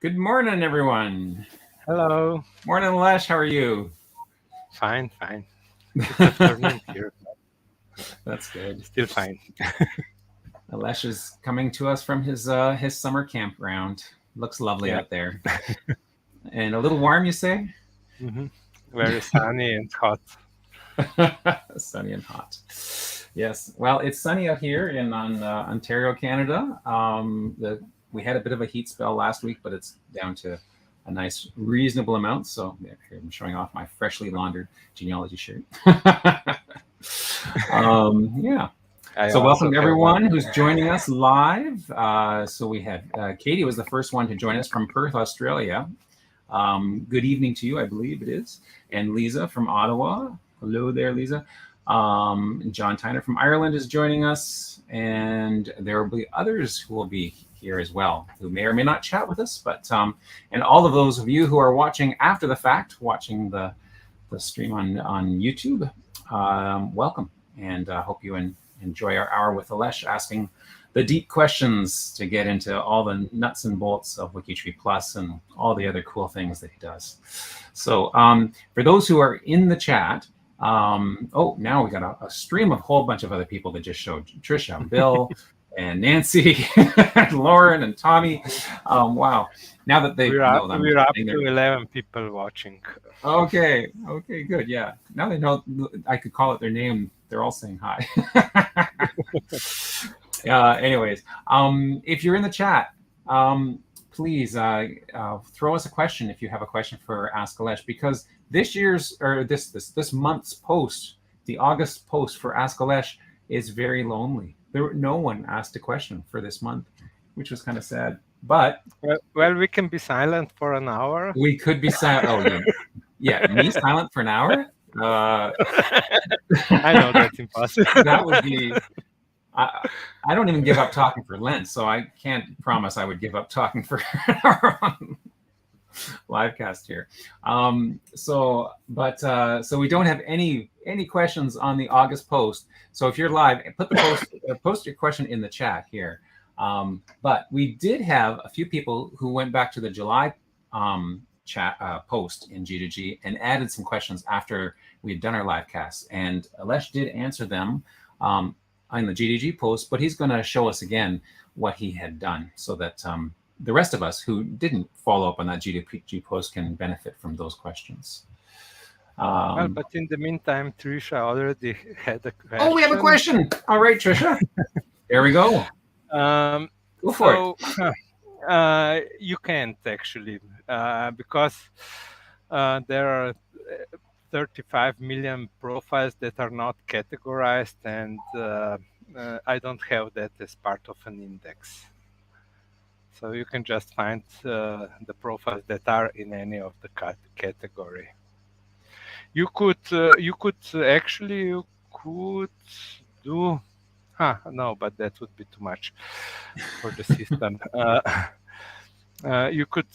Good morning, everyone. Hello. Morning, Aleš. How are you? Fine. It's afternoon here. That's good. Still fine. Aleš is coming to us from his summer campground. Looks lovely Yeah. out there, and a little warm, you say? hmm Very sunny and hot. Sunny and hot. Yes. Well, it's sunny out here in Ontario, Canada. We had a bit of a heat spell last week, but it's down to a nice, reasonable amount. So here I'm showing off my freshly laundered genealogy shirt. Yeah. I So also welcome to have one. everyone who's joining us live. So we have Katie was the first one to join us from Perth, Australia. Good evening to you, I believe it is. And Lisa from Ottawa. Hello there, Lisa. John Tyner from Ireland is joining us. And there will be others who will be here as well, who may or may not chat with us. But and all of those of you who are watching after the fact, watching the stream on YouTube, welcome. And I hope you enjoy our hour with Aleš asking the deep questions to get into all the nuts and bolts of WikiTree Plus and all the other cool things that he does. So for those who are in the chat, now we got a stream of a whole bunch of other people that just showed Trisha, Bill, and Nancy, and Lauren, and Tommy. Wow. Now that they know that we're up to 11 people watching. Okay, good. Yeah. Now they know I could call it their name. They're all saying hi. Anyways, if you're in the chat, please throw us a question if you have a question for Ask Aleš, because this month's post, the August post for Ask Aleš, is very lonely. No one asked a question for this month, which was kind of sad. But well, we can be silent for an hour. We could be silent. Oh, yeah. Me silent for an hour? I know that's impossible. That would be. I don't even give up talking for Lent, so I can't promise I would give up talking for our own LiveCast here. So we don't have any questions on the August post. So if you're live, put the post your question in the chat here. But we did have a few people who went back to the July chat post in G2G and added some questions after we had done our live cast. And Aleš did answer them on the G2G post, but he's going to show us again what he had done so that the rest of us who didn't follow up on that G2G post can benefit from those questions. Well, but in the meantime, Trisha already had a question. Oh, we have a question. All right, Trisha. There we go. Go for it. You can't actually, because there are 35 million profiles that are not categorized, and I don't have that as part of an index. So you can just find the profiles that are in any of the category. You could actually do. No, but that would be too much for the system. You could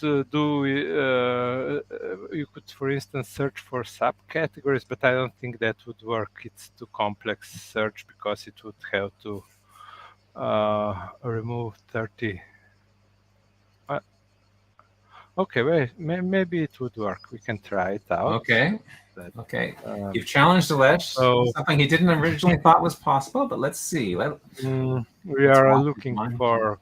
you could, for instance, search for subcategories, but I don't think that would work. It's too complex search because it would have to remove 30. Okay, wait, maybe it would work. We can try it out. Okay. You've challenged Aleš. Something he didn't originally thought was possible, but let's see. We are looking for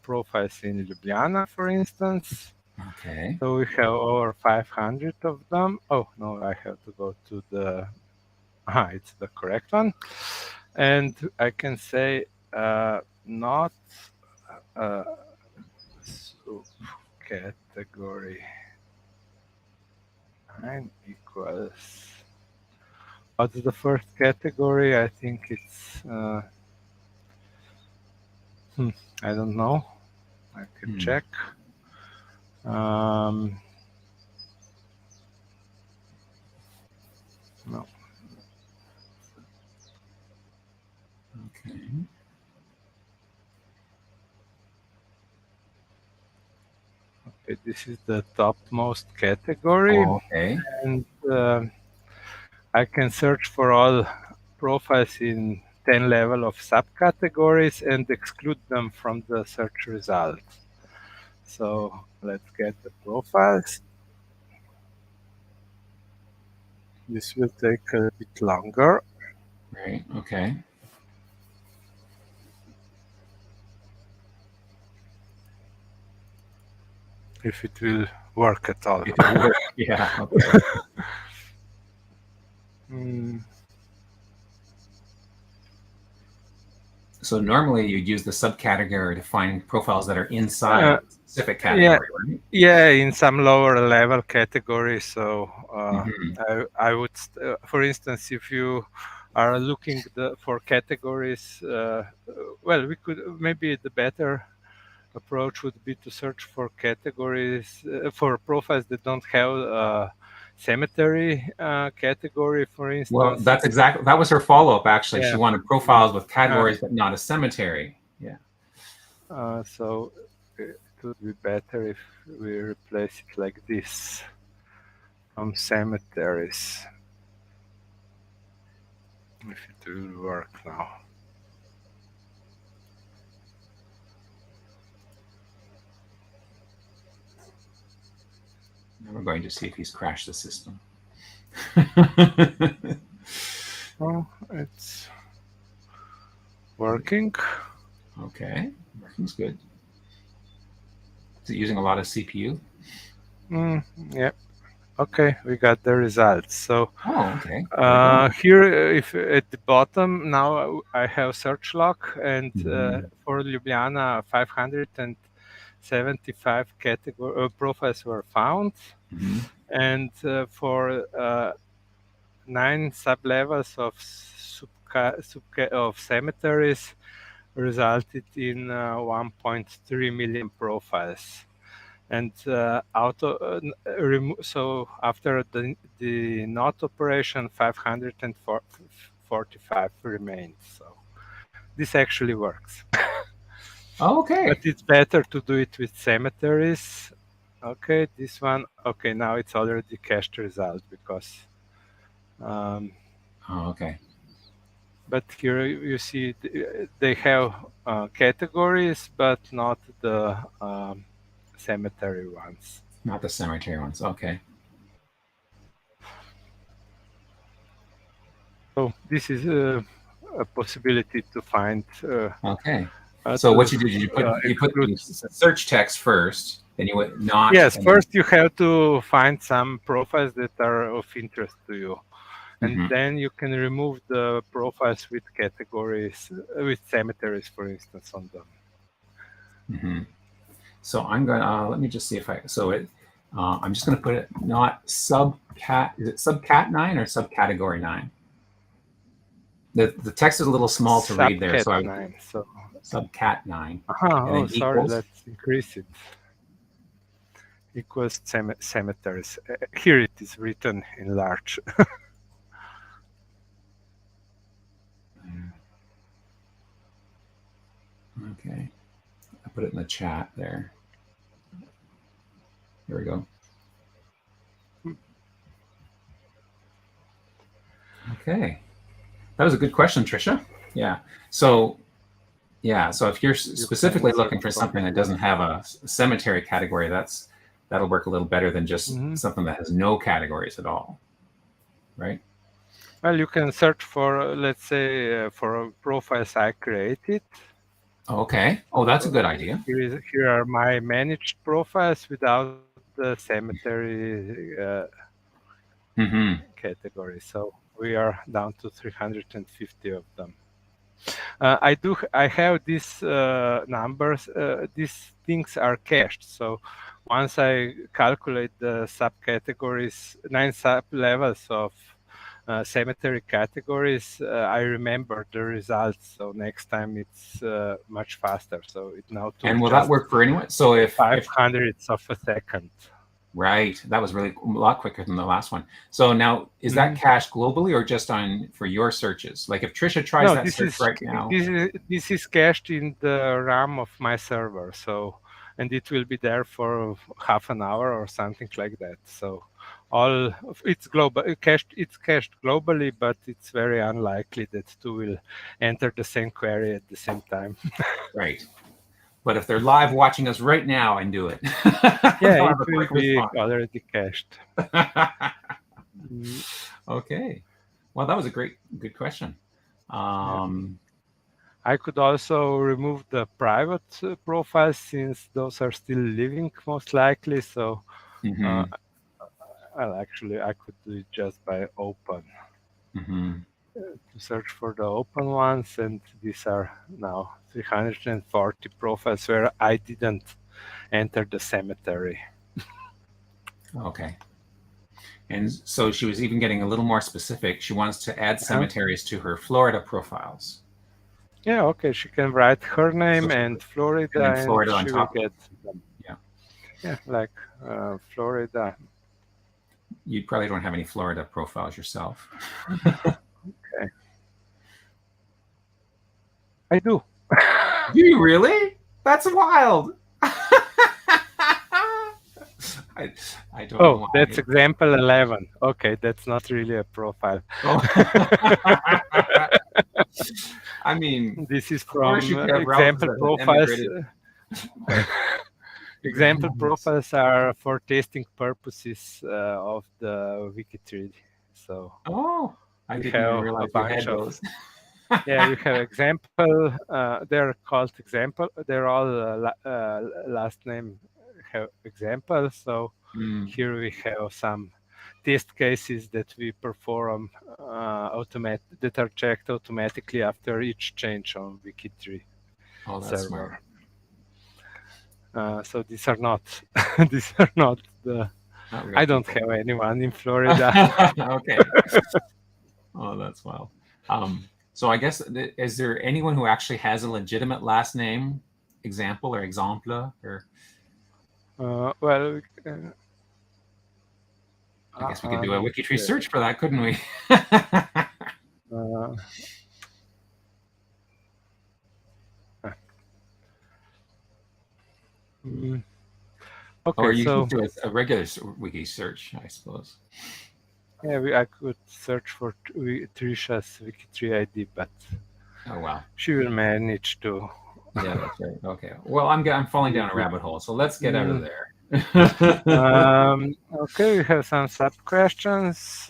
profiles in Ljubljana, for instance. Okay. So we have over 500 of them. Oh, no, I have to go to the... it's the correct one. And I can say not subcategory. 9 equals... What's the first category? I think it's... I don't know. I can check. No. Okay. Okay, this is the topmost category. Okay. And I can search for all profiles in 10 level of subcategories and exclude them from the search results. So let's get the profiles. This will take a bit longer. Right. Okay. If it will work at all. If it works. Yeah. Okay. So normally you'd use the subcategory to find profiles that are inside a specific category, right? Yeah, in some lower level categories. So I would, for instance, if you are looking for categories, well, we could maybe the better approach would be to search for categories for profiles that don't have a cemetery category, for instance. Well, that was her follow-up, actually. Yeah. She wanted profiles with categories, but not a cemetery. Yeah. So it would be better if we replace it like this from cemeteries. If it will work now. Now we're going to see if he's crashed the system. Oh, it's working. Okay, working's good. Is it using a lot of CPU? Yeah. Okay, we got the results. So okay. here, if at the bottom now I have search log, and for Ljubljana 575 category profiles were found, and for 9 sublevels of cemeteries resulted in 1.3 million profiles. And so after the not operation, 545 remained. So this actually works. Okay. But it's better to do it with cemeteries. Okay, this one. Okay, now it's already cached result because. Okay. But here you see they have categories, but not the cemetery ones. Not the cemetery ones. Okay. So this is a possibility to find. Okay. So what you did, you put the search text first, then you would not. Yes, first you have to find some profiles that are of interest to you, and then you can remove the profiles with categories, with cemeteries, for instance, on them. So I'm gonna let me just see if I. So it. I'm just gonna put it not subcat. Is it subcat 9 or subcategory 9? The text is a little small to read there, so subcat 9. Oh, sorry, let's increase it. Equals cemeteries. Here it is written in large. Okay, I put it in the chat there. Here we go. Okay, that was a good question, Tricia. Yeah. So if you're specifically looking for something that doesn't have a cemetery category, that'll work a little better than just something that has no categories at all, right? Well, you can search for, let's say, for profiles I created. Okay. Oh, that's a good idea. Here are my managed profiles without the cemetery category. So we are down to 350 of them. I have these numbers. These things are cached. So once I calculate the subcategories, 9 sub-levels of cemetery categories, I remember the results. So next time it's much faster. So it now took. And will that work for anyone? So if 500ths of a second. Right, that was really a lot quicker than the last one. So now, is that cached globally or just for your searches? Like if Tricia tries that search right now, this is cached in the RAM of my server. So, and it will be there for half an hour or something like that. So, it's global. It's cached globally, but it's very unlikely that two will enter the same query at the same time. Right. But if they're live watching us right now and do it, yeah, it will be already cached. Okay. Well, that was a good question. I could also remove the private profiles since those are still living most likely. So well, actually, I could do it just by open. To search for the open ones, and these are now 340 profiles where I didn't enter the cemetery. Okay. And so she was even getting a little more specific. She wants to add cemeteries to her Florida profiles. Yeah, okay. She can write her name and Florida, and Florida she will get them. Yeah, like Florida. You probably don't have any Florida profiles yourself. Okay. I do. Do you really? That's wild. I don't know why. That's example 11. Okay, that's not really a profile. I mean, this is from example profiles. Example profiles are for testing purposes of the WikiTree. So I didn't even realize you had those. Yeah, we have example. They're called example. They're all last name have example. So here we have some test cases that we perform that are checked automatically after each change on WikiTree server. So these are not the. I don't have anyone in Florida. Okay. Oh, that's wild. So I guess, is there anyone who actually has a legitimate last name, example or exemple, or? Well, I guess we could do a WikiTree search for that, couldn't we? Okay, or you could do a regular wiki search, I suppose. Yeah, I could search for Trisha's WikiTree ID, but she will manage to. Yeah, that's right. Okay. Well, I'm falling down a rabbit hole, so let's get out of there. Okay, we have some sub questions.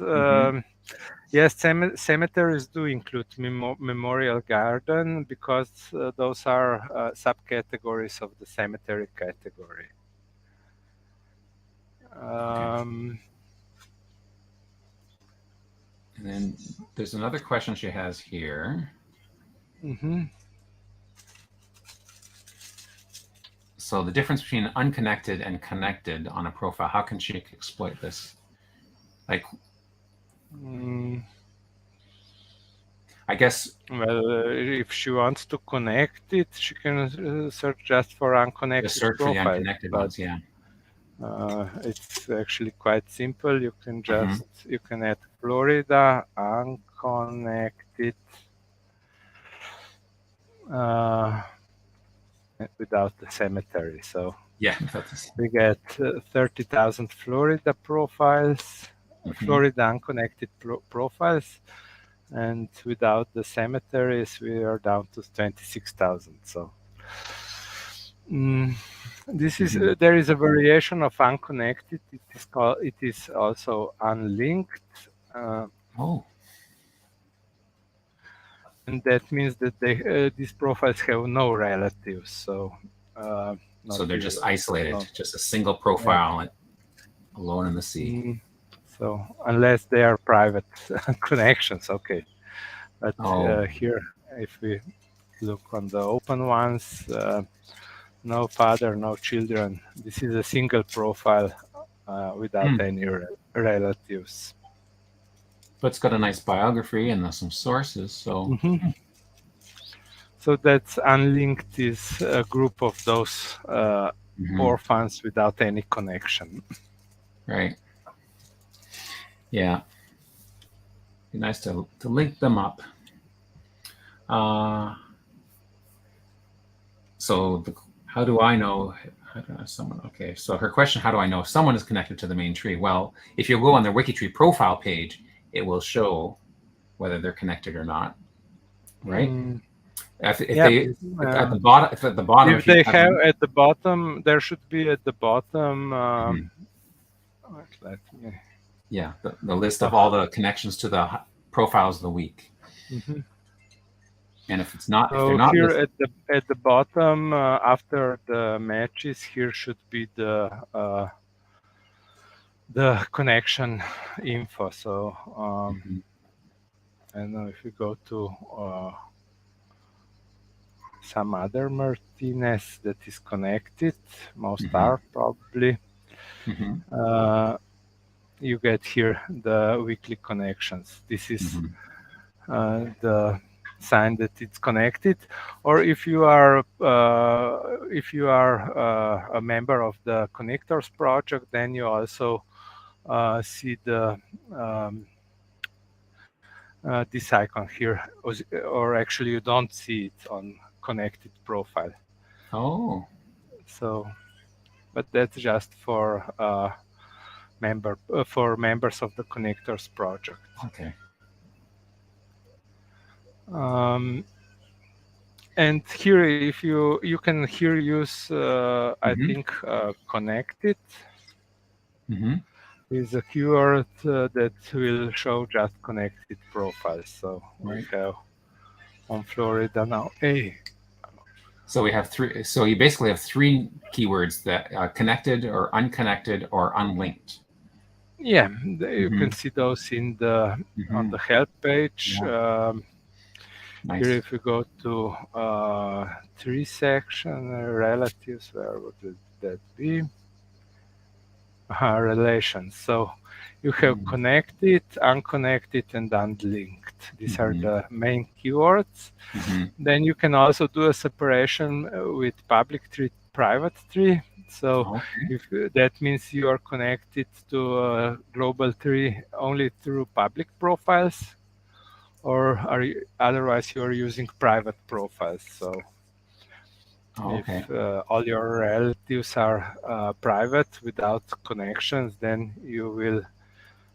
Yes, cemeteries do include memorial garden because those are subcategories of the cemetery category. And then there's another question she has here. So the difference between unconnected and connected on a profile, how can she exploit this? Like, I guess. Well, if she wants to connect it, she can search just for unconnected search profiles. For the unconnected ones, yeah. It's actually quite simple. You can just you can add Florida unconnected without the cemetery. So yeah, we get 30,000 Florida profiles, Florida unconnected profiles, and without the cemeteries, we are down to 26,000. So. This is there is a variation of unconnected. It is also unlinked. And that means that these profiles have no relatives. So so they're just isolated, just a single profile alone in the sea. So unless they are private connections, okay. But here, if we look on the open ones. No father, no children. This is a single profile without any relatives. But it's got a nice biography and some sources. So, so that's unlinked is a group of those orphans without any connection. Right. Yeah. Be nice to link them up. So how do I know someone? Okay, so her question, how do I know if someone is connected to the main tree? Well, if you go on their WikiTree profile page, it will show whether they're connected or not, right? If they at the bottom, if if they have at the bottom, there should be at the bottom. Let me. Yeah, the list of all the connections to the profiles of the week. And if it's not, if they're not here at the bottom after the matches, here should be the connection info. So I don't know if you go to some other Martinez that is connected, most are probably. You get here the weekly connections. This is the sign that it's connected. Or if you are a member of the connectors project, then you also see the this icon here, or actually you don't see it on connected profile. Oh. So, but that's just for members of the connectors project. Okay. And here, if you can here use, I think connected is a keyword that will show just connected profiles. So we have on Florida now. So we have three. So you basically have three keywords that are connected or unconnected or unlinked. Yeah, you can see those in the on the help page. Nice. Here, if you go to tree section, relatives, where would that be? Relations. So you have connected, unconnected, and unlinked. These are the main keywords. Then you can also do a separation with public tree, private tree. So if that means you are connected to a global tree only through public profiles, or otherwise you are using private profiles. So if all your relatives are private without connections, then you will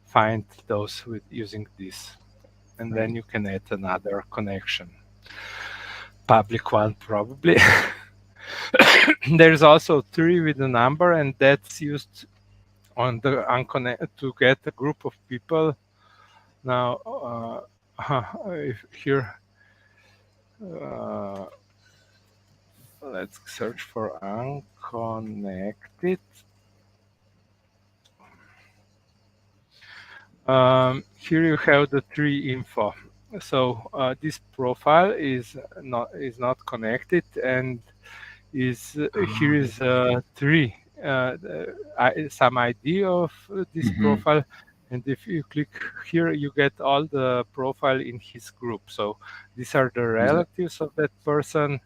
find those with using this, and then you can add another connection, public one probably. There's also tree with a number, and that's used on the unconnected to get a group of people. Now if here let's search for unconnected. Here you have the tree info. So this profile is not connected, and is here is a tree, some ID of this profile, and if you click here, you get all the profile in his group. So these are the relatives of that person,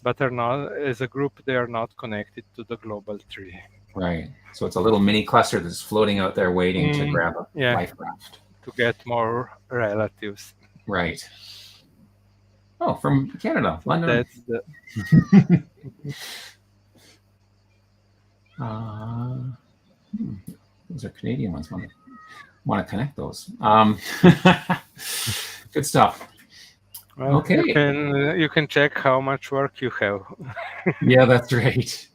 but are not as a group. They are not connected to the global tree. Right. So it's a little mini cluster that's floating out there waiting to grab a life raft. To get more relatives. Right. Oh, from Canada, London. That's the... Those are Canadian ones. Want to connect those. Good stuff. Well, okay. You can check how much work you have. Yeah, that's right.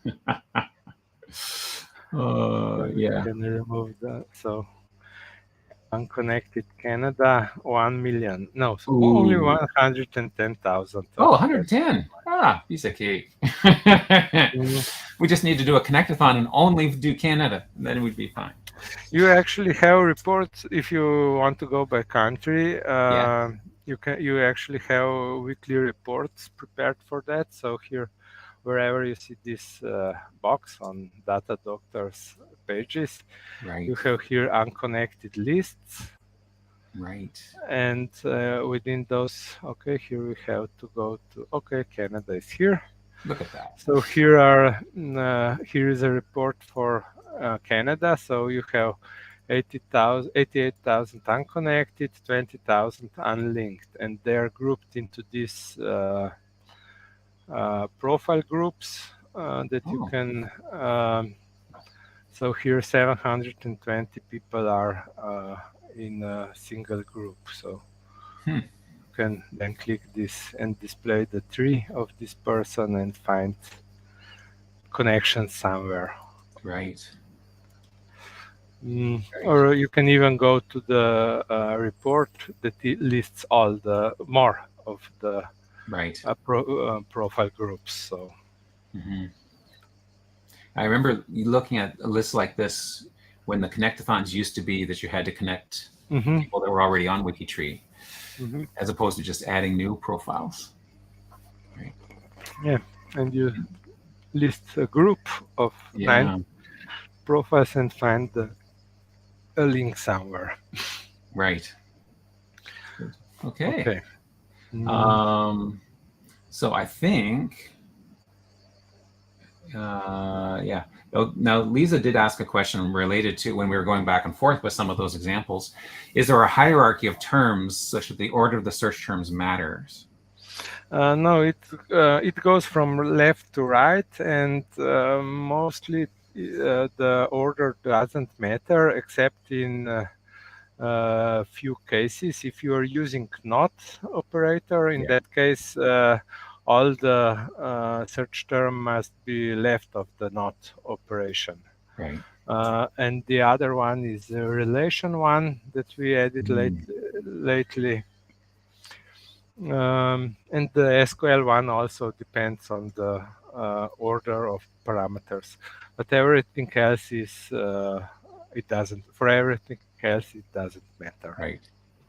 You can remove that. So unconnected Canada, 1 million. No, so only 110,000. Oh, 110. Piece of cake. We just need to do a connectathon and only do Canada, and then we'd be fine. You actually have reports if you want to go by country. You actually have weekly reports prepared for that. So here, wherever you see this box on Data Doctors pages, you have here unconnected lists. Right. And within those, here we have to go to, Canada is here. Look at that. So here is a report for Canada. So you have 88,000 unconnected, 20,000 unlinked, and they are grouped into these profile groups that you can. So here 720 people are in a single group. So you can then click this and display the tree of this person and find connections somewhere. Right. Or you can even go to the report that lists all the more of the Right. profile groups. So I remember looking at a list like this when the connectathons used to be that you had to connect people that were already on WikiTree, as opposed to just adding new profiles. Right. Yeah, and you list a group of 9 profiles and find a link somewhere. Right. Okay. Okay. So I think, yeah. Now, Lisa did ask a question related to when we were going back and forth with some of those examples. Is there a hierarchy of terms such that the order of the search terms matters? No, it goes from left to right, and mostly the order doesn't matter, except in a few cases. If you are using not operator, in that case, all the search term must be left of the not operation. Right. And the other one is the relation one that we added lately. And the SQL one also depends on the order of parameters, but everything else is it doesn't. For everything else, it doesn't matter. Right.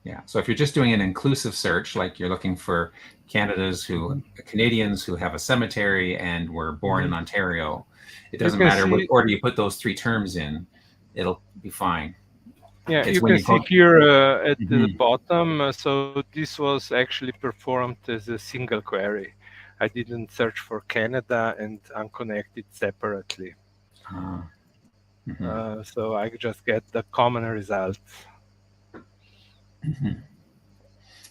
Yeah. So if you're just doing an inclusive search, like you're looking for Canadians who have a cemetery and were born in Ontario, it doesn't matter what order you put those 3 terms in, it'll be fine. Yeah, you can see here at the bottom. So this was actually performed as a single query. I didn't search for Canada and unconnected separately. So I just get the common result.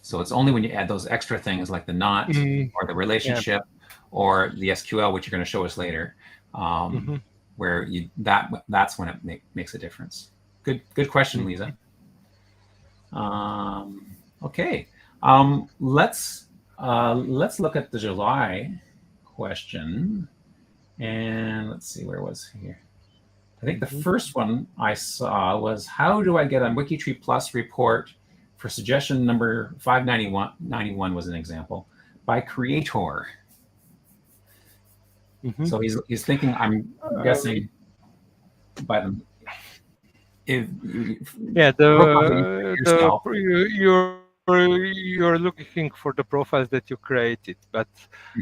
So it's only when you add those extra things like the not or the relationship or the SQL, which you're going to show us later, where that's when it makes a difference. Good question, Lisa. Okay, let's look at the July question, and let's see, where was here? I think the first one I saw was, how do I get a WikiTree Plus report for suggestion number 591 was an example, by creator. So he's thinking, I'm guessing, by them. You're looking for the profiles that you created, but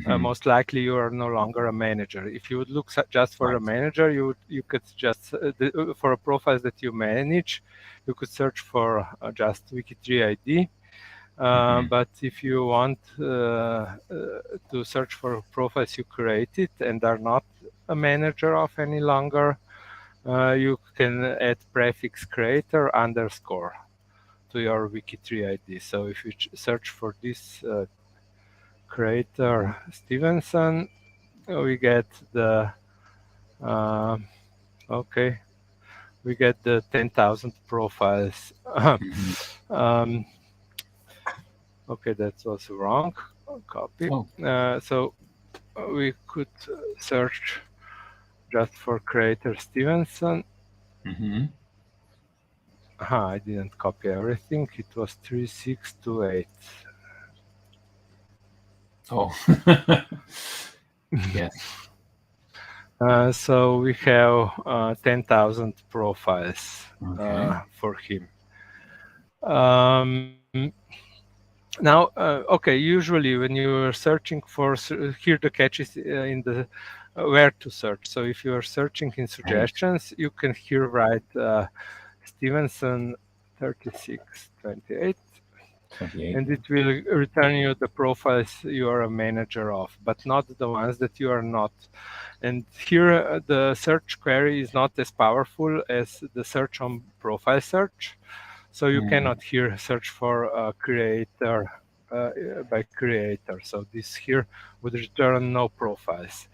most likely you are no longer a manager. If you would look just for a manager, you could just for a profiles that you manage, you could search for just WikiTree ID. But if you want to search for profiles you created and are not a manager of any longer, you can add prefix creator _ to your WikiTree ID. So if you search for this creator Stevenson, we get the we get the 10,000 profiles. Okay, that was wrong. Copy. So we could search just for creator Stevenson. I didn't copy everything. It was 3628. Oh. Yes. So we have 10,000 profiles for him. Now, usually when you are searching for, here the catch is in the where to search. So if you are searching in suggestions, you can here write Stevenson 3628, and it will return you the profiles you are a manager of, but not the ones that you are not. And here the search query is not as powerful as the search on profile search. So you cannot here search for creator by creator. So this here would return no profiles.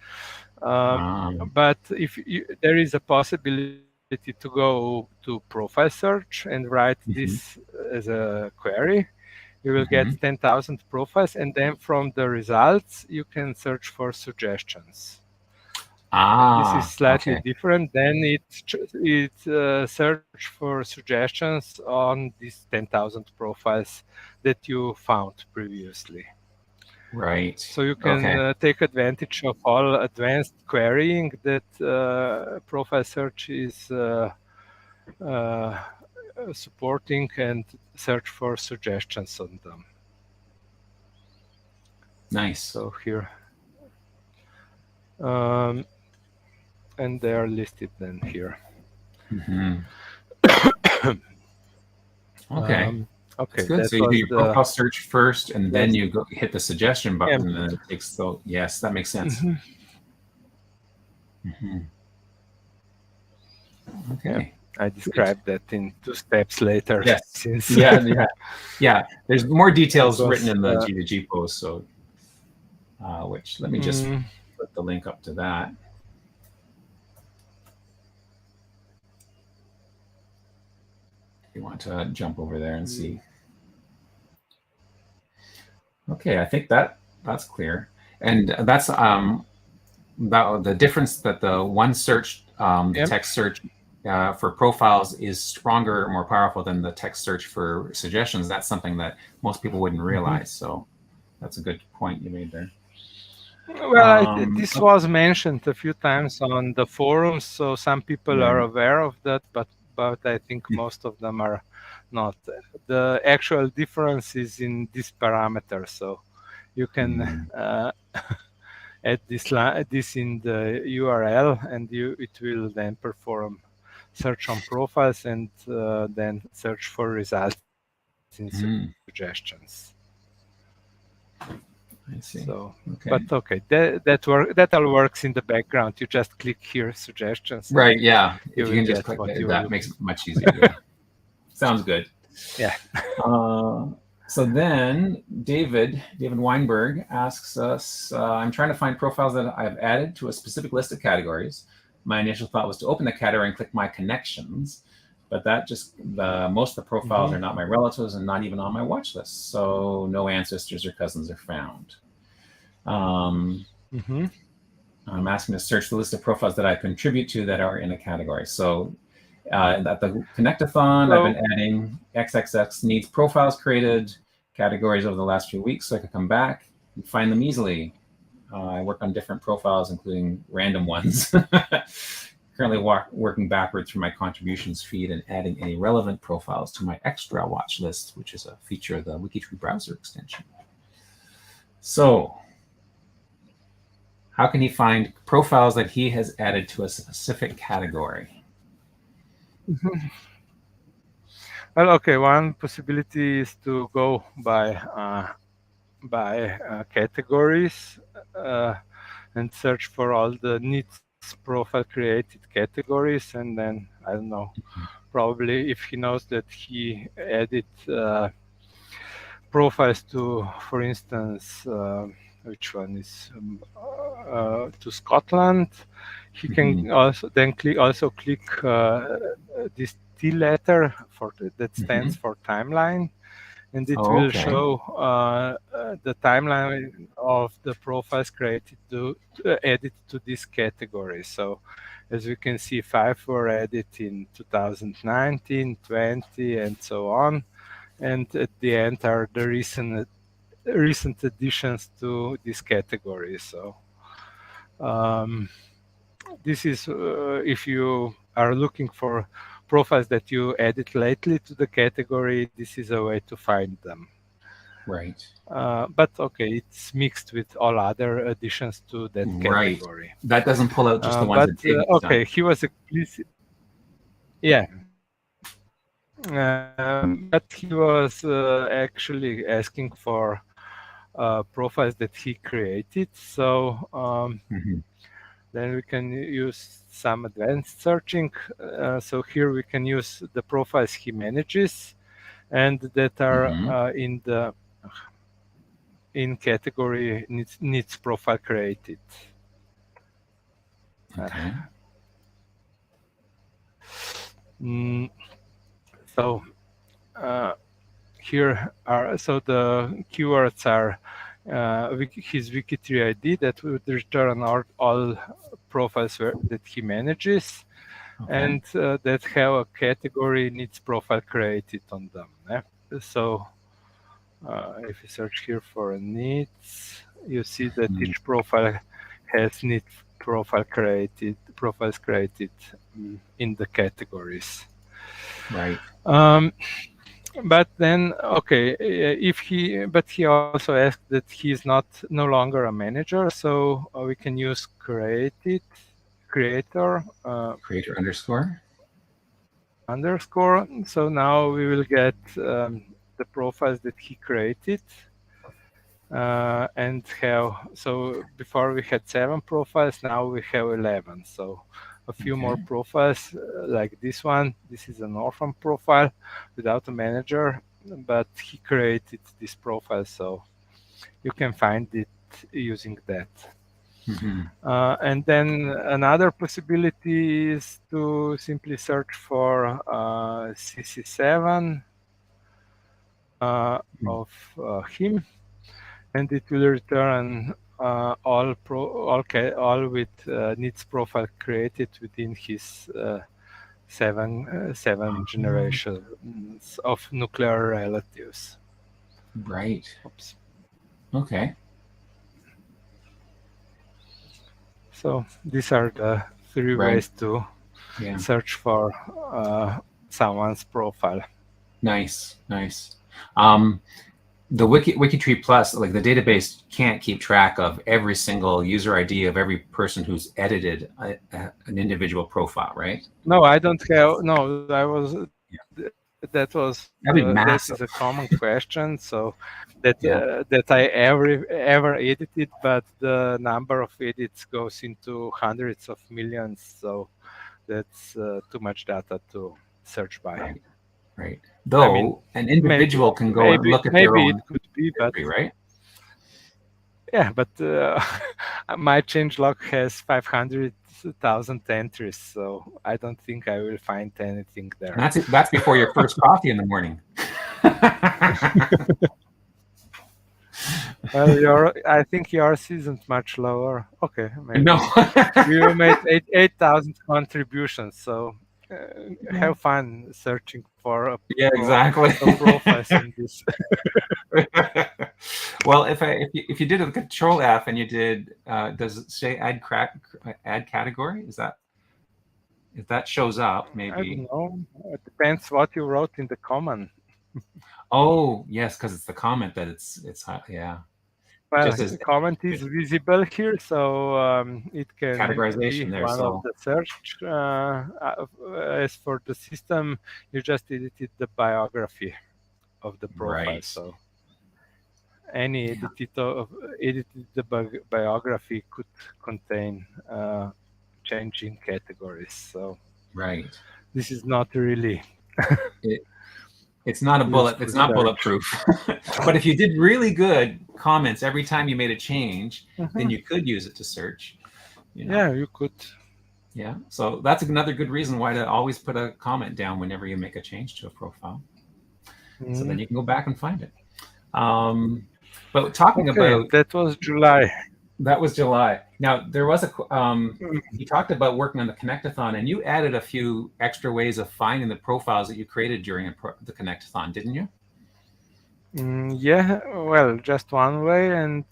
But if there is a possibility to go to profile search and write this as a query, You will get 10,000 profiles, and then from the results, you can search for suggestions. And this is slightly different. Then it search for suggestions on these 10,000 profiles that you found previously. Right. So you can take advantage of all advanced querying that profile search is supporting, and search for suggestions on them. Nice. So here, and they are listed then here. Okay. Okay, good. that So you do your was profile search first, and then you go hit the suggestion button, Yeah. and it takes the. Yes, that makes sense. Okay. I described that in 2 steps later. Yes. Since Yeah. There's more details Because, written in the G2G post. So, which let me just put the link up to that. If you want to jump over there and see. Okay, I think that's clear, and that's the difference that the one search, the text search for profiles is stronger, more powerful than the text search for suggestions. That's something that most people wouldn't realize. So that's a good point you made there. Well, this was mentioned a few times on the forums, so some people are aware of that, but I think most of them are not. The actual difference is in this parameter, so you can add this in the URL, and it will then perform search on profiles, and then search for results in suggestions. I see. So, but that all works in the background. You just click here, suggestions. Right. Yeah. If you can just click that, makes it much easier. Yeah. Sounds good. Yeah. So then David Weinberg asks us, I'm trying to find profiles that I've added to a specific list of categories. My initial thought was to open the category and click my connections, but that just, most of the profiles are not my relatives and not even on my watch list. So no ancestors or cousins are found. I'm asking to search the list of profiles that I contribute to that are in a category. So at the Connectathon, I've been adding XXX needs profiles created categories over the last few weeks, so I could come back and find them easily. I work on different profiles, including random ones. Currently working backwards from my contributions feed and adding any relevant profiles to my extra watch list, which is a feature of the WikiTree browser extension. So how can he find profiles that he has added to a specific category? Well, okay, one possibility is to go by categories and search for all the needs profile created categories, and then I don't know, probably if he knows that he added profiles to, for instance, which one is to Scotland, he can also then click this T letter that stands for timeline, and it will show the timeline of the profiles created added to this category. So as we can see, 5 were added in 2019, 20, and so on. And at the end are the recent additions to this category. So this is if you are looking for profiles that you added lately to the category, this is a way to find them. Right. But okay, it's mixed with all other additions to that category. That doesn't pull out just the ones that David's okay, done. he was explicit. Yeah. But he was actually asking for profiles that he created. So then we can use some advanced searching. So here we can use the profiles he manages and that are in category needs profile created. Okay. So here are, so the keywords are his WikiTree ID that would return all profiles that he manages, and that have a category needs profile created on them. So if you search here for needs, you see that each profile has needs profiles created in the categories. Right. But then, okay, but he also asked that he's no longer a manager, so we can use creator underscore. So now we will get the profiles that he created, and so before we had 7 profiles, now we have 11. So a few more profiles like this one. This is an orphan profile without a manager, but he created this profile, so you can find it using that. And then another possibility is to simply search for CC7 of him, and it will return all with needs profile created within his seven generations of nuclear relatives. Right. Oops. Okay. So these are the 3 ways to search for someone's profile. Nice. The WikiTree Plus, like the database, can't keep track of every single user ID of every person who's edited an individual profile, right? No, I don't have. No, that is a common question. So that I ever edited, but the number of edits goes into hundreds of millions. So that's too much data to search by. Right. Though an individual can go and look at their own. Maybe it could be, but right? Yeah, but my changelog has 500,000 entries, so I don't think I will find anything there. And that's before your first coffee in the morning. Well, I think yours isn't much lower. Okay, maybe. No. You made 8,000 contributions, so have fun searching for exactly. profiles in this. Well, if you did a Control F and you did, does it say add category? Is that, if that shows up, maybe? I don't know. It depends what you wrote in the comment. Oh yes, because it's the comment that it's yeah. Well, the comment is visible here, so it can categorization be there, one of the search. As for the system, you just edited the biography of the profile. So any edited biography could contain changing categories. So this is not really. It's not a bullet. It's not bulletproof. But if you did really good comments every time you made a change, then you could use it to search. Yeah, you could. Yeah. So that's another good reason why to always put a comment down whenever you make a change to a profile. So then you can go back and find it. But talking about that was July. That was July. Now there was you talked about working on the Connectathon, and you added a few extra ways of finding the profiles that you created during the Connectathon, didn't you? Yeah, well, just one way, and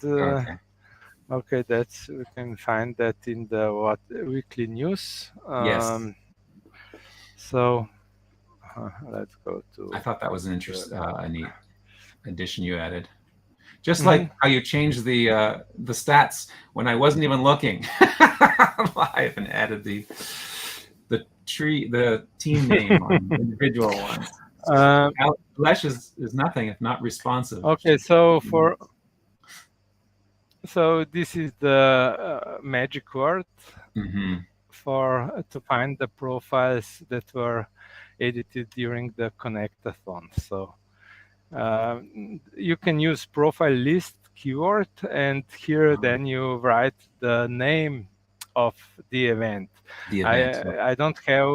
okay, we can find that in the weekly news. Yes. So let's go to. I thought that was an a neat addition you added. Just like how you changed the stats when I wasn't even looking live, and added the team name on individual ones. Aleš is nothing if not responsive. Okay, so this is the magic word to find the profiles that were edited during the Connectathon. So you can use profile list keyword, and here then you write the name of the event. I don't have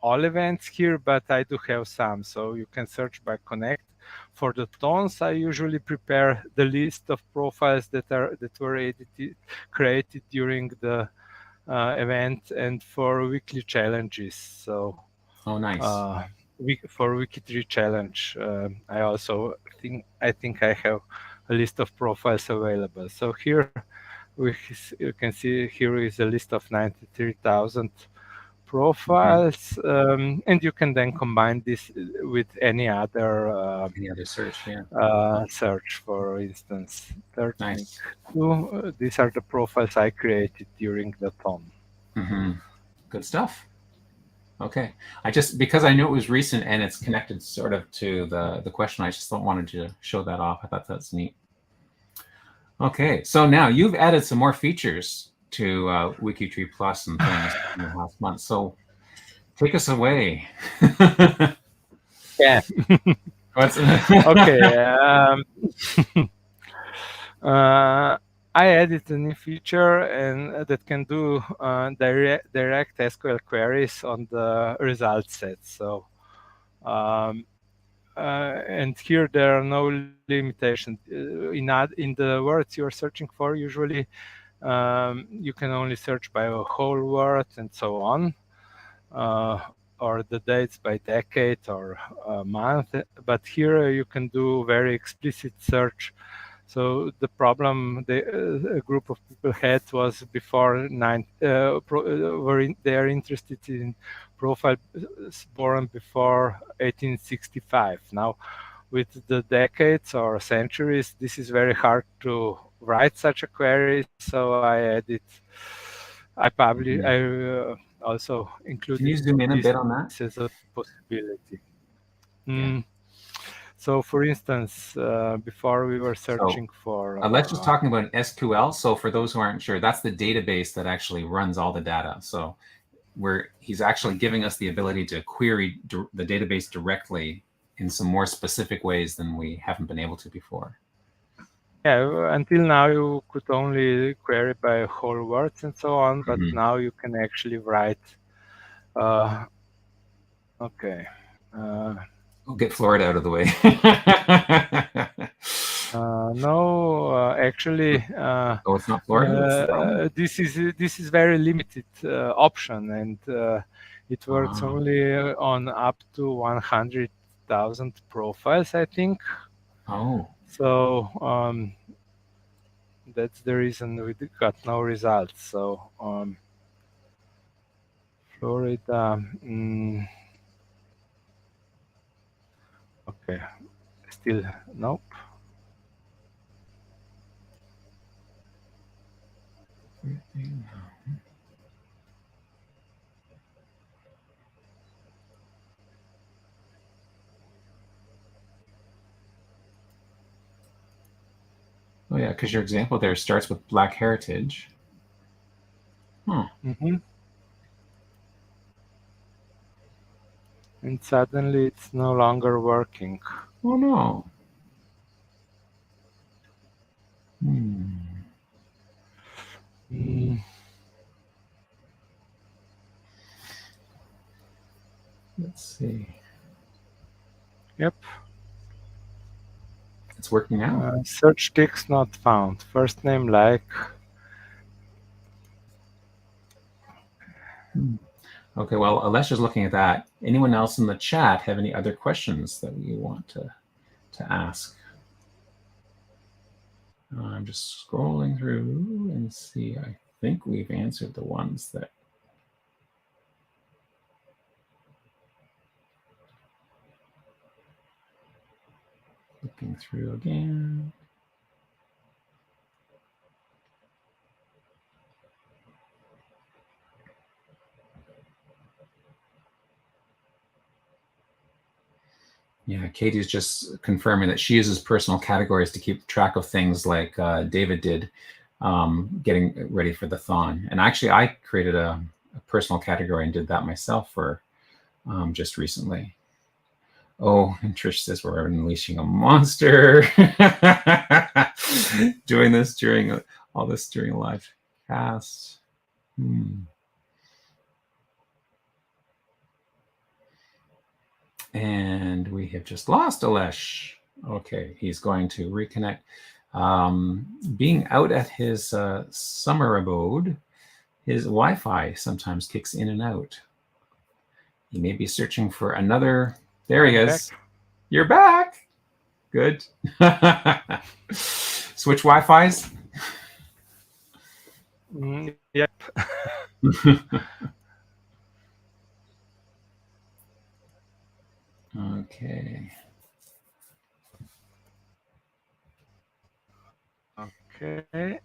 all events here, but I do have some. So you can search by Connect For the tones, I usually prepare the list of profiles that were created during the event, and for weekly challenges. So, Oh, nice. For WikiTree challenge, I also think I have a list of profiles available. So here you can see here is a list of 93,000 profiles, and you can then combine this with any other search, yeah. Search, for instance, Trtnik Nice. 2. These are the profiles I created during the ton. Good stuff. Okay. Because I knew it was recent and it's connected sort of to the question, I just wanted to show that off. I thought that's neat. Okay, so now you've added some more features to WikiTree Plus and things in the last month. So take us away. Yeah. Okay. I added a new feature and that can do direct SQL queries on the result set. So, and here there are no limitations. In the words you're searching for, usually you can only search by a whole word and so on, or the dates by decade or month. But here you can do very explicit search. So the problem a group of people had was before they are interested in profiles born before 1865. Now, with the decades or centuries, this is very hard to write such a query. So I also included. Can you zoom in a bit on that? As a possibility. Yeah. So, for instance, before we were searching for... Let's just talking about SQL. So for those who aren't sure, that's the database that actually runs all the data. So he's actually giving us the ability to query the database directly in some more specific ways than we haven't been able to before. Yeah, until now you could only query by whole words and so on, but now you can actually write... okay. We'll get Florida out of the way. No, actually, oh, it's not Florida. this is very limited option, and it works only on up to 100,000 profiles, I think. Oh. So that's the reason we got no results. So Florida. Okay, still nope. Oh yeah, because your example there starts with Black heritage. And suddenly it's no longer working. Oh no. Let's see. Yep. It's working now. Search text not found. First name like. Okay, well, Aleš is looking at that. Anyone else in the chat have any other questions that you want to ask? I'm just scrolling through and see. I think we've answered the ones that. Looking through again. Yeah, Katie's just confirming that she uses personal categories to keep track of things like David did, getting ready for the thon. And actually, I created a personal category and did that myself for just recently. Oh, and Trish says we're unleashing a monster. Doing this during a live cast. And we have just lost Aleš. Okay, he's going to reconnect. Being out at his summer abode, his Wi-Fi sometimes kicks in and out. He may be searching for another. There he is. Back. You're back. Good. Switch Wi-Fis. Yep. Okay. Okay.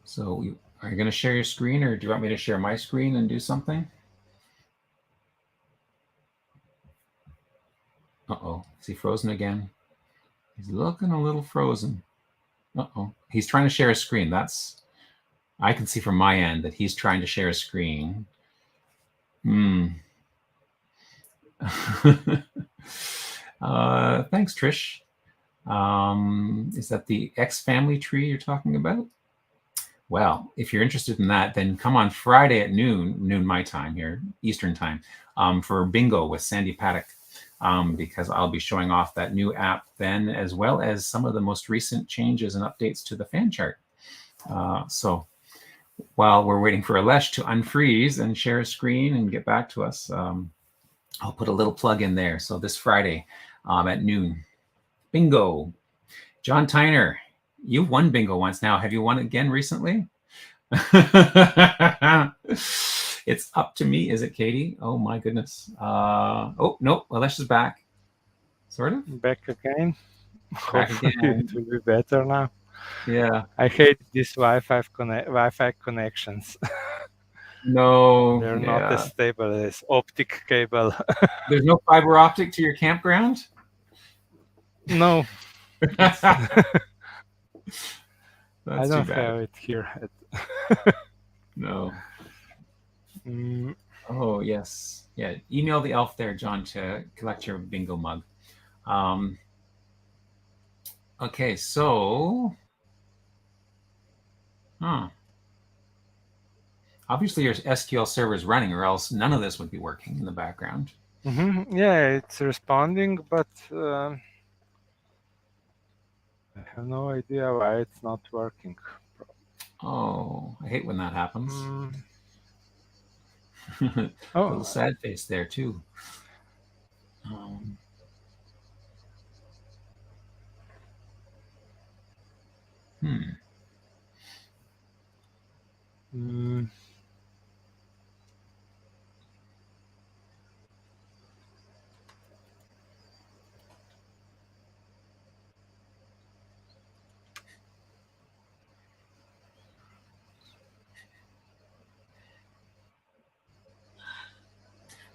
So are you going to share your screen, or do you want me to share my screen and do something? Uh-oh. Is he frozen again? He's looking a little frozen. Uh-oh. He's trying to share a screen. I can see from my end that he's trying to share a screen. Thanks, Trish. Is that the X family tree you're talking about? Well, if you're interested in that, then come on Friday at noon my time here, Eastern time, for bingo with Sandy Paddock, because I'll be showing off that new app then, as well as some of the most recent changes and updates to the fan chart. So while we're waiting for Aleš to unfreeze and share a screen and get back to us, I'll put a little plug in there. So this Friday at noon, bingo. John Tyner, you've won bingo once now. Have you won again recently? It's up to me, is it, Katie? Oh my goodness. Oh no, Aleš is back. Sort of. Back again. Back Hopefully again. it will be better now. Yeah. I hate these Wi-Fi connections. No. They're not as stable as optic cable. There's no fiber optic to your campground? No. That's I don't too bad. have it here. No. Oh, yes. Yeah. Email the elf there, John, to collect your bingo mug. Okay, so... Obviously, your SQL server is running, or else none of this would be working in the background. Yeah, it's responding, but I have no idea why it's not working. Oh, I hate when that happens. Oh, little sad face there too.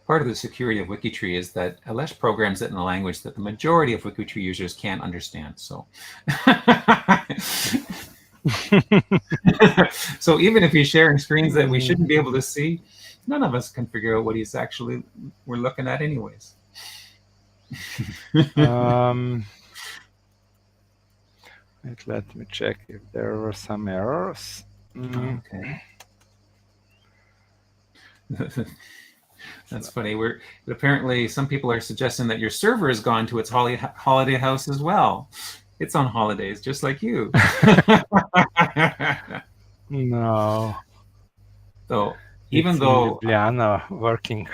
Part of the security of WikiTree is that Aleš programs it in a language that the majority of WikiTree users can't understand. So, so even if he's sharing screens that we shouldn't be able to see, none of us can figure out what we're looking at anyways. Let me check if there were some errors. Okay. That's funny. Apparently some people are suggesting that your server has gone to its holiday house as well. It's on holidays, just like you. No. So even though Ljubljana working.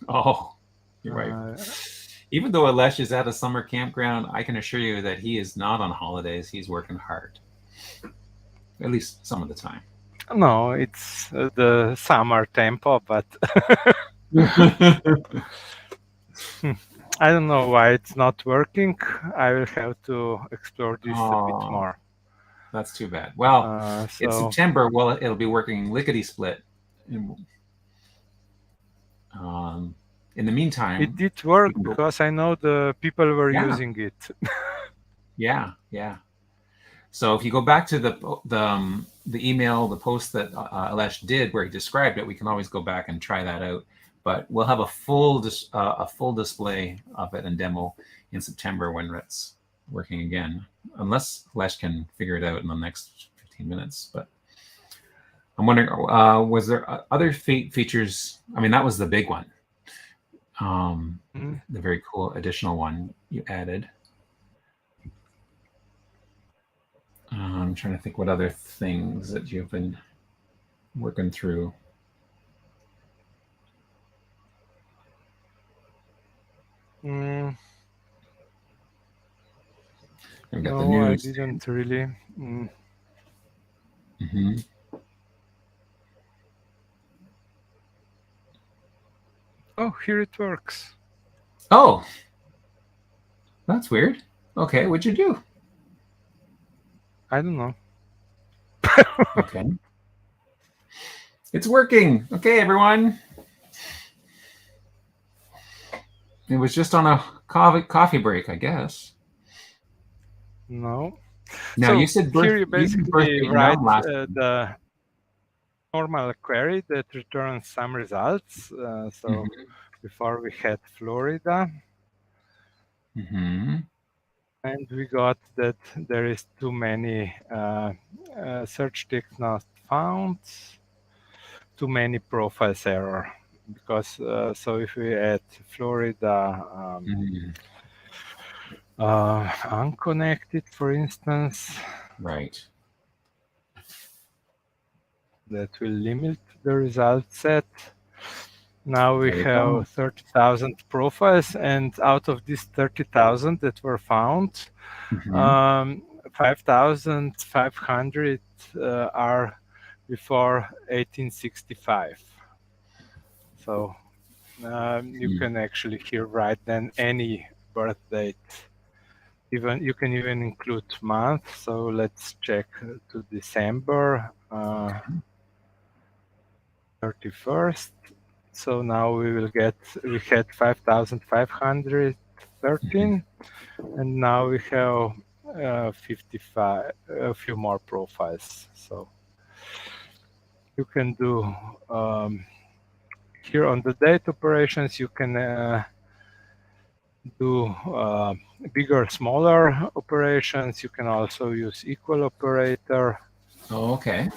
Oh, you're right. Even though Aleš is at a summer campground, I can assure you that he is not on holidays. He's working hard, at least some of the time. No, it's the summer tempo, but I don't know why it's not working. I will have to explore this a bit more. That's too bad. Well, it's September. Well, it'll be working lickety-split. In the meantime, it did work because I know the people were using it. Yeah. So if you go back to the email, the post that Aleš did where he described it, we can always go back and try that out. But we'll have a full display of it and demo in September when it's working again, unless Aleš can figure it out in the next 15 minutes. But I'm wondering, was there other features? I mean, that was the big one. The very cool additional one you added. I'm trying to think what other things that you've been working through. No, the news. I didn't really. Oh, here it works. Oh, that's weird. Okay, what'd you do? I don't know. Okay. It's working. Okay, everyone. It was just on a coffee break, I guess. No. Now so you said here you basically write the normal query that returns some results. So before we had Florida. And we got that there is too many search text not found, too many profiles error. Because so if we add Florida unconnected, for instance, right, that will limit the result set. Now we have 30,000 profiles, and out of these 30,000 that were found, 5,500 are before 1865. So you can actually here write then any birth date. Even you can even include month. So let's check to December 31st. So now we had 5,513, and now we have 55, a few more profiles. So you can do here on the date operations, you can do bigger, smaller operations. You can also use equal operator. Oh, okay.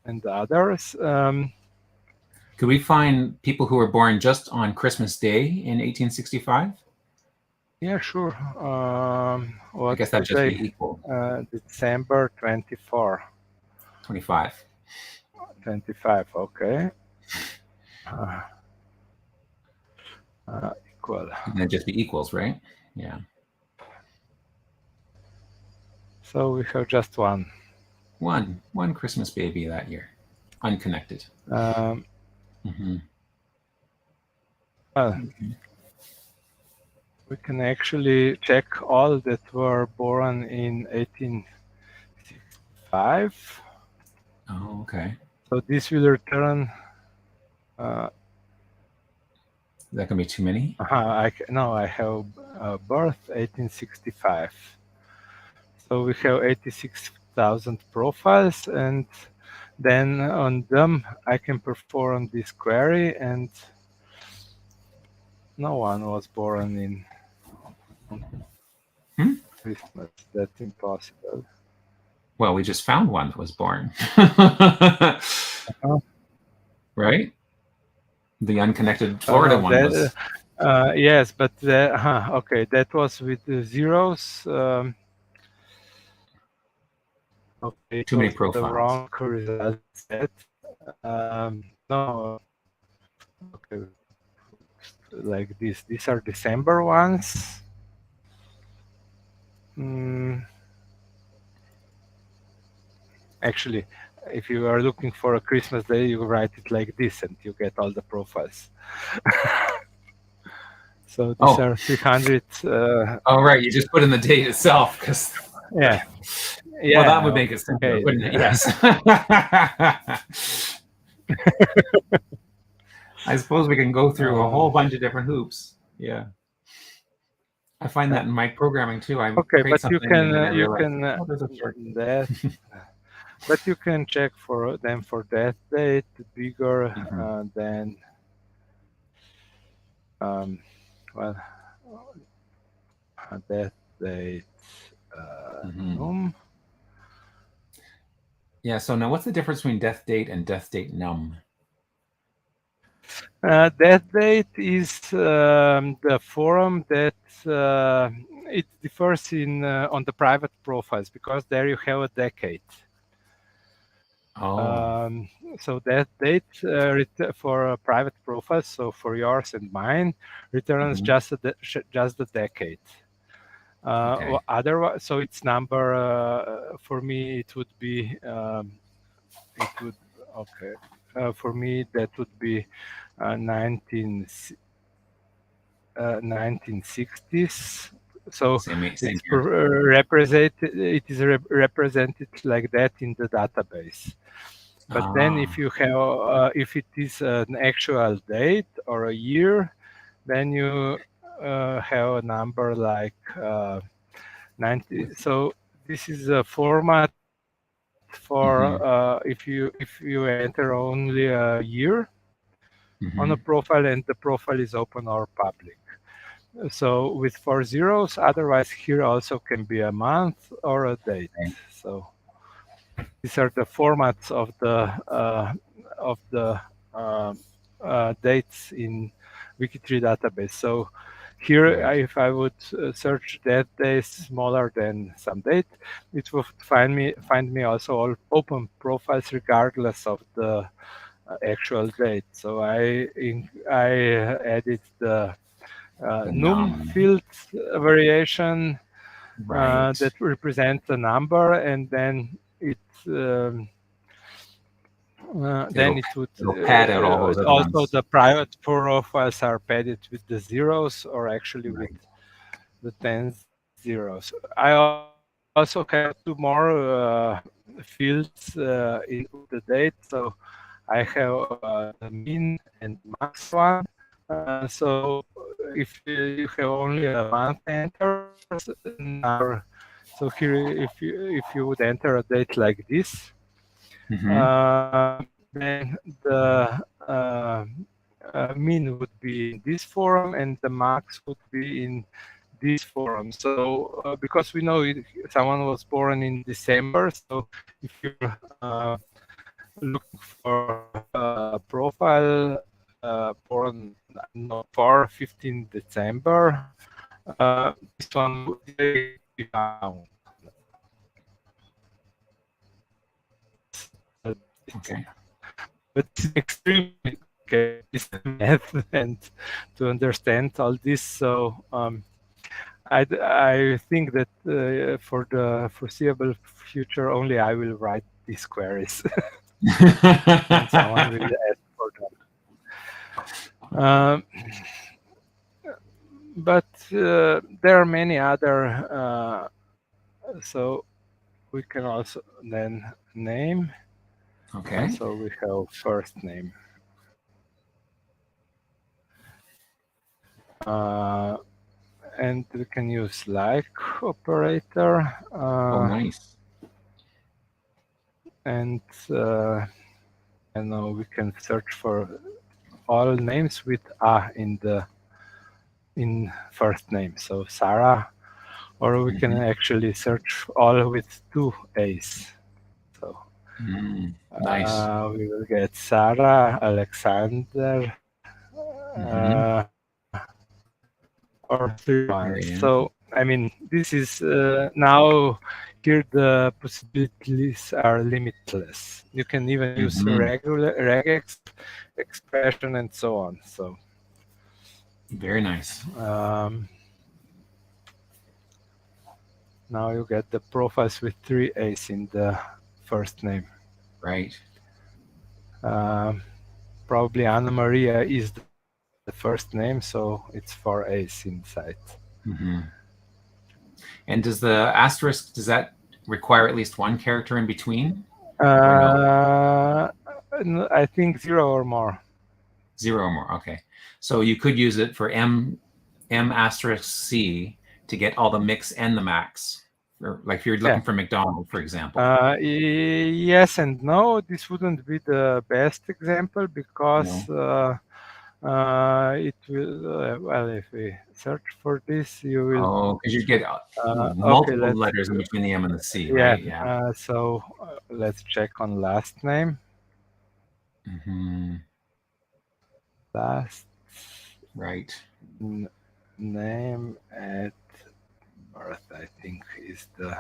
And others. Could we find people who were born just on Christmas Day in 1865? Yeah, sure. I guess that'd just be equal. December 24. 25. 25, okay. Equal. And that'd just be equals, right? Yeah. So we have just one. One Christmas baby that year, unconnected. Well, we can actually check all that were born in 1865. Oh, okay. So this will return. That can be too many? I have birth 1865. So we have 86,000 profiles, and then on them I can perform this query, and no one was born in Christmas. That's impossible. Well, we just found one that was born. Right? The unconnected Florida one was. Yes, but okay, that was with the zeros. Okay, too many profiles. The wrong result set. No. Okay. Like this. These are December ones. Actually, if you are looking for a Christmas day, you write it like this, and you get all the profiles. So these are 300. Oh, right. You just put in the date itself, because. Yeah. Well, that would make it simpler, wouldn't it? Yes. I suppose we can go through a whole bunch of different hoops. Yeah. I find that in my programming too. I create something and then I realize, there's a short that. But you can check for them for death date bigger than death date num. Yeah. So now, what's the difference between death date and death date num? That date is the forum that it differs in on the private profiles, because there you have a decade. So that date for private profiles, so for yours and mine, returns just the decade. Otherwise, so its number for me it would be for me that would be 1960s. So it's represented like that in the database. But then if you have if it is an actual date or a year, then you have a number like 90. So this is a format for if you enter only a year on a profile, and the profile is open or public. So with 4 zeros, otherwise here also can be a month or a date. So these are the formats of the dates in WikiTree database. So here, if I would search that day smaller than some date, it will find me also all open profiles regardless of the actual date. So I added the num field variation that represents a number, and then it then it would pad out all those also the private profiles are padded with the zeros, or actually with the 10 zeros. I also have 2 more fields in the date. So I have the min and max one. So if you have only a month enter, so here if you would enter a date like this, then the min would be in this forum and the max would be in this forum. So because we know someone was born in December, so if you're looking for a profile born for 15 December, this one would be found. Okay. But it's extremely math and to understand all this. So I think that for the foreseeable future, only I will write these queries. And someone will ask for them. But there are many other. So we can also then name. Okay. So we have first name. And we can use like operator. Oh, nice. And we can search for all names with a in first name. So Sarah, or we can actually search all with 2 A's. So nice. We will get Sarah, Alexander, or 3 ones. So I mean, this is now here the possibilities are limitless. You can even use regular regex expression and so on. So very nice. Now you get the profiles with 3 A's in the first name. Right. Probably Anna Maria is the first name, so it's 4 A's inside. And does the asterisk, does that require at least 1 character in between? I think 0 or more. 0 or more. Okay. So you could use it for M asterisk C to get all the mix and the max. Or like if you're looking for McDonald, for example. Yes and no. This wouldn't be the best example because it will, well, if we search for this, you will... Oh, because you get multiple letters in between the M and the C, right? Yeah. So let's check on last name. last Right. name at birth, I think, is the.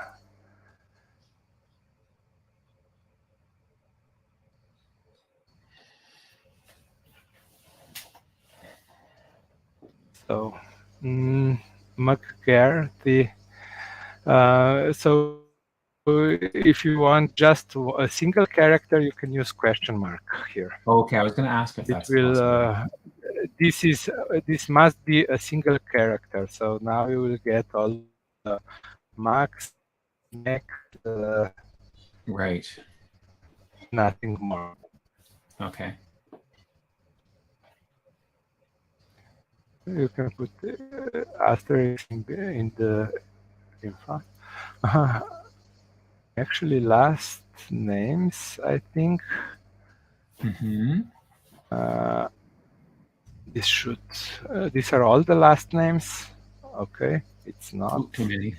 So, McGarty. So if you want just a single character, you can use question mark here. Okay, I was going to ask if It that's will. possible. This must be a single character. So now you will get all the max, next, Right. nothing more. Okay. You can put asterisk in front. Actually, last names, I think. This should. These are all the last names. Okay, it's not. Ooh, too many.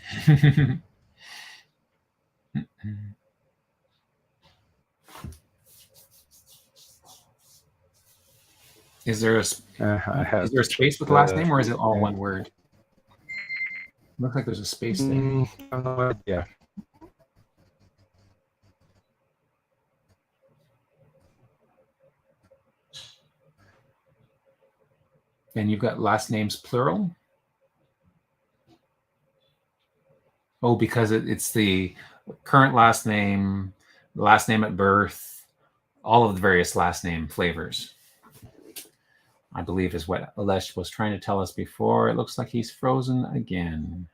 Is there a space with the last name, or is it all one word? Looks like there's a space there. I have no idea. And you've got last names plural? Oh, because it's the current last name, the last name at birth, all of the various last name flavors, I believe, is what Aleš was trying to tell us before. It looks like he's frozen again.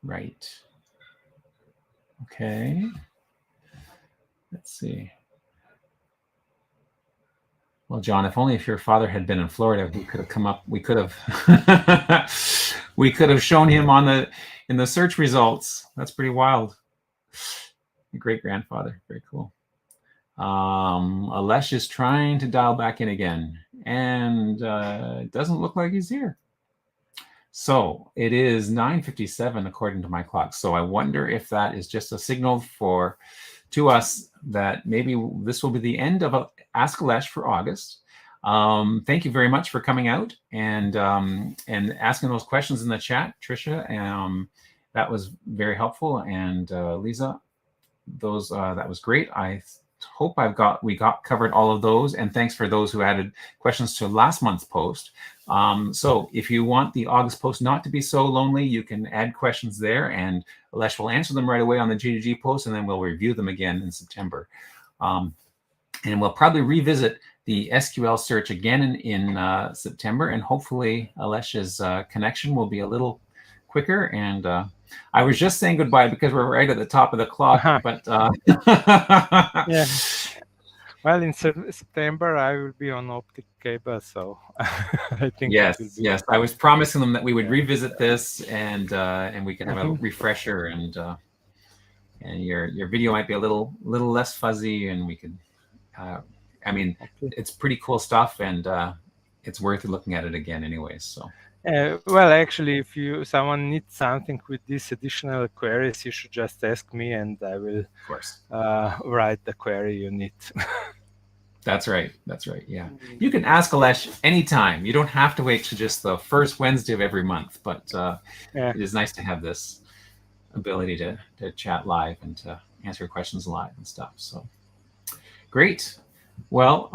Right. Okay. Let's see. Well, John, if only if your father had been in Florida, he could have come up. We could have we could have shown him in the search results. That's pretty wild. Great grandfather. Very cool. Aleš is trying to dial back in again, and it doesn't look like he's here. So it is 9:57 according to my clock. So I wonder if that is just a signal to us that maybe this will be the end of Ask Aleš for August. Thank you very much for coming out and asking those questions in the chat, Tricia. That was very helpful. And Lisa, that was great. I hope we got covered all of those. And thanks for those who added questions to last month's post. So if you want the August post not to be so lonely, you can add questions there, and Aleš will answer them right away on the GGG post, and then we'll review them again in September. And we'll probably revisit the SQL search again in September, and hopefully Aleš's connection will be a little quicker. And I was just saying goodbye because we're right at the top of the clock, but yeah. Well, in September I will be on optic cable, so I think yes. I was promising them that we would revisit this and we can have a refresher, and your video might be a little less fuzzy, and we could. I mean, it's pretty cool stuff, and it's worth looking at it again, anyways. So. Well, actually, if someone needs something with these additional queries, you should just ask me, and I will, of course, write the query you need. That's right. Yeah, you can ask Aleš anytime. You don't have to wait to just the first Wednesday of every month. But it is nice to have this ability to chat live and to answer questions live and stuff. So great. Well,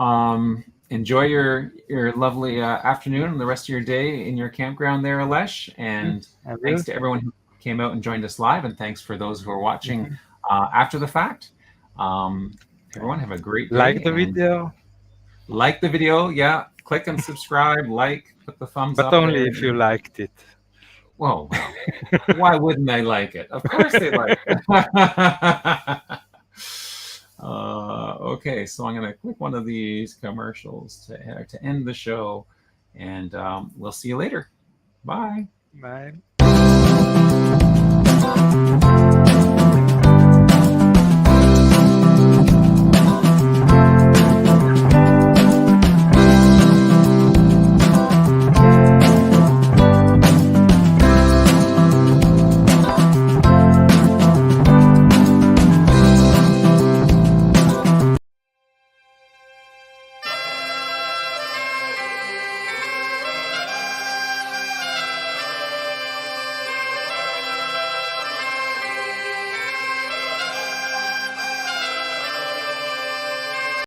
enjoy your lovely afternoon and the rest of your day in your campground there, Aleš. And thanks to everyone who came out and joined us live, and thanks for those who are watching after the fact. Everyone have a great day. Like the video. Like the video, yeah. Click and subscribe, put the thumbs up. But only if you liked it. Whoa, why wouldn't they like it? Of course they like it. Okay, so I'm going to click one of these commercials to end the show, and we'll see you later. Bye. Bye.